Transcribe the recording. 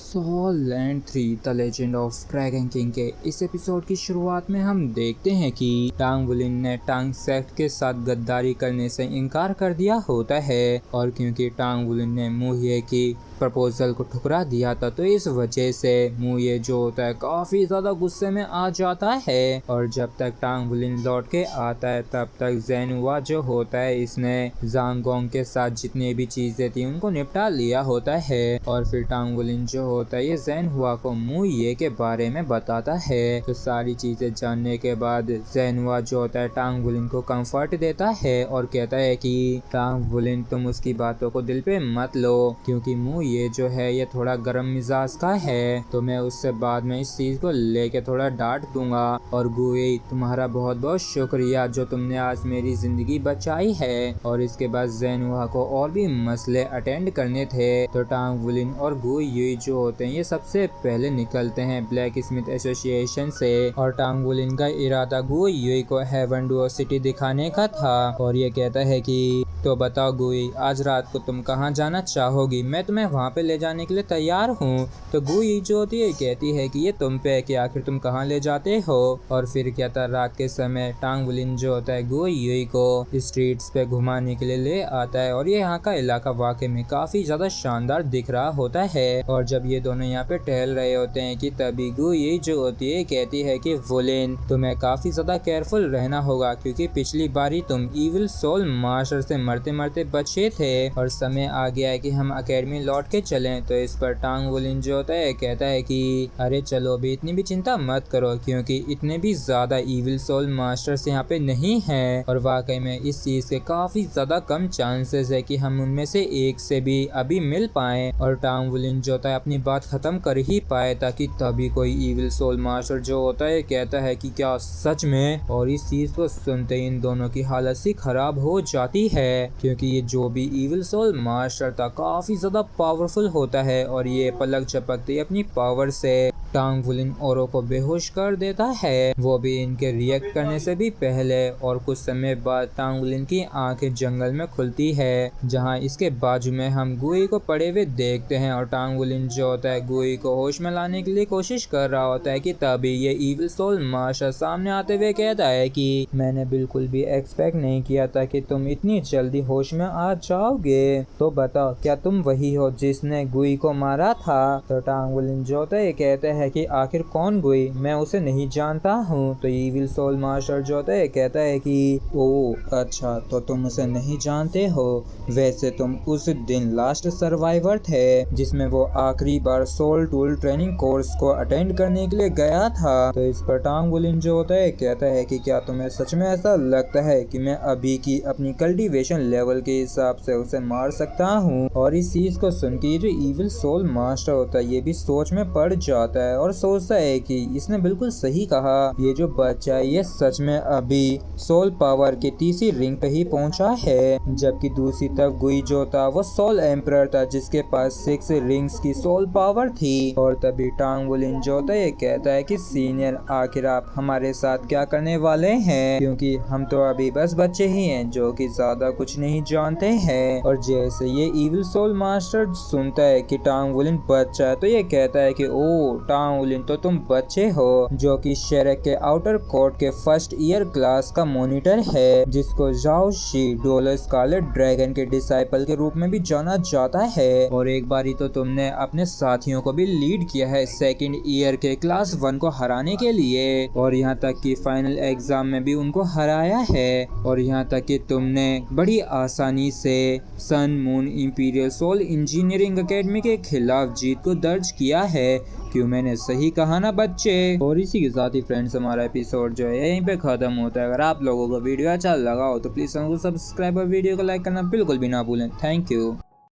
Soul Land 3 the Legend of Dragon King के इस episode की शुरुआत में हम देखते हैं कि टांग वुलिन ने टांग सेक्ट के साथ गद्दारी करने से इनकार कर दिया होता है और क्योंकि टांग वुलिन ने मुहिए की प्रपोजल को ठुकरा दिया था तो इस वजह से मुहिए जो होता है काफी ज्यादा गुस्से में आ जाता है और जब तक टांग वुलिन लौट के आता है तब तक ज़ेनुआ जो होता है इसने ज़ांगोंग के साथ जितनी भी चीजें थी उनको निपटा लिया होता है और फिर टांग वुलिन जो होता है ये ज़ेनुआ को मुहिए के बारे में बताता है। तो सारी चीजें जानने के बाद ज़ेनुआ जो होता है टांग वुलिन को कंफर्ट देता है और कहता है कि टांग वुलिन तुम उसकी बातों को दिल पे मत लो क्योंकि ये जो है ये थोड़ा गर्म मिजाज का है तो मैं उससे बाद में इस चीज को लेके थोड़ा डांट दूंगा और गुई तुम्हारा बहुत बहुत शुक्रिया जो तुमने आज मेरी जिंदगी बचाई है। और इसके बाद ज़ेनुआ को और भी मसले अटेंड करने थे तो टांग वुलिन और गुई जो होते हैं ये सबसे पहले निकलते हैं ब्लैक स्मिथ एसोसिएशन से और टांग वुलिन का इरादा गुई को हेवन डुओ सिटी दिखाने का था और ये कहता है कि तो बताओ गुई आज रात को तुम कहाँ जाना चाहोगी, मैं तुम्हें वहाँ पे ले जाने के लिए तैयार हूँ। तो गुई जो होती है कहती है कि ये तुम पे कि आखिर तुम कहाँ ले जाते हो। और फिर क्या था रात के समय टांग वुलिन जो होता है गुई को स्ट्रीट्स पे घुमाने के लिए ले आता है और ये यहाँ का इलाका वाकई में काफी ज्यादा शानदार दिख रहा होता है। और जब ये दोनों यहाँ पे टहल रहे होते हैं कि तभी गुई जो होती है कहती है कि वुलिन तुम्हें काफी ज्यादा केयरफुल रहना होगा क्योंकि पिछली बारी तुम इविल सोल मास्टर से मरते मरते बचे थे और समय आ गया है कि हम अकेडमी लौट के चलें। तो इस पर टांग वुलिन जो होता है कहता है कि अरे चलो अभी इतनी भी चिंता मत करो क्योंकि इतने भी ज्यादा इविल सोल मास्टर्स यहाँ पे नहीं हैं और वाकई में इस चीज के काफी ज्यादा कम चांसेस है कि हम उनमें से एक से भी अभी मिल पाए। और टांग वुलिन जो होता है अपनी बात खत्म कर ही पाए ताकि तभी कोई इविल सोल मास्टर जो होता है कहता है कि क्या सच में। और इस चीज को सुनते ही इन दोनों की हालत सी खराब हो जाती है क्योंकि ये जो भी इविल सोल मास्टर था काफी ज्यादा पावरफुल होता है और ये पलक झपकते ही अपनी पावर से टांग वुलिन औरों को बेहोश कर देता है, वो भी इनके रिएक्ट करने से भी पहले। और कुछ समय बाद टांग वुलिन की आंखें जंगल में खुलती है जहां इसके बाजू में हम गुई को पड़े हुए देखते हैं और टांग वुलिन जो होता है गुई को होश में लाने के लिए कोशिश कर रहा होता है कि तभी ये इविल सोल मास्टर सामने आते हुए कहता है कि मैंने बिल्कुल भी एक्सपेक्ट नहीं किया था कि तुम इतनी जल्दी होश में आ जाओगे। तो बताओ क्या तुम वही हो जिसने गुई को मारा था। तो टांग वुलिन जो होता है कहता है कि आखिर कौन गुई, मैं उसे नहीं जानता हूँ। तो इविल सोल मास्टर जो होता है कहता है कि ओ अच्छा तो तुम उसे नहीं जानते हो, वैसे तुम उस दिन लास्ट सर्वाइवर थे जिसमें वो आखिरी बार सोल टूल ट्रेनिंग कोर्स को अटेंड करने के लिए गया था। तो इस पर टांग वुलिन जो होता है कहता है कि क्या तुम्हें सच में ऐसा लगता है कि मैं अभी की अपनी कल्टीवेशन लेवल के हिसाब से उसे मार सकता हूँ। और इस चीज को सुन के जो इविल सोल मास्टर होता है ये भी सोच में पड़ जाता है और सोचता है कि इसने बिल्कुल सही कहा, ये जो बच्चा है ये सच में अभी सोल पावर के तीसरी रिंग पे ही पहुंचा है। जबकि दूसरी तरफ गुई जो था वो सोल एम्परर था जिसके पास 6 रिंग्स की सोल पावर थी। और तभी टांग वुलिन जो था ये कहता है कि सीनियर आखिर आप हमारे साथ क्या करने वाले हैं क्योंकि हम तो अभी बस बच्चे ही हैं जो कि ज्यादा कुछ नहीं जानते हैं। और जैसे ये इविल सोल मास्टर सुनता है कि टांग वुलिन बच्चा है तो ये कहता है कि ओ टांग वुलिन तो तुम बच्चे हो जो कि शेरेक के आउटर कोर्ट के फर्स्ट ईयर क्लास का मॉनिटर है जिसको जाओ शी डोलर स्कारलेट ड्रैगन के डिसाइपल के रूप में भी जाना जाता है। और एक बारी तो तुमने अपने साथियों को भी लीड किया है सेकंड ईयर के क्लास 1 को हराने के लिए और यहाँ तक कि फाइनल एग्जाम में भी उनको हराया है। और यहाँ तक कि तुमने बड़ी आसानी से Sun Moon Imperial Soul Engineering Academy के खिलाफ जीत को दर्ज किया है। क्यों मैंने सही कहा ना बच्चे। और इसी के साथ ही फ्रेंड्स हमारा एपिसोड जो है यहीं पे खत्म होता है। अगर आप लोगों को वीडियो अच्छा लगा हो तो प्लीज चैनल को सब्सक्राइब और वीडियो को लाइक करना बिल्कुल भी ना भूलें। Thank you.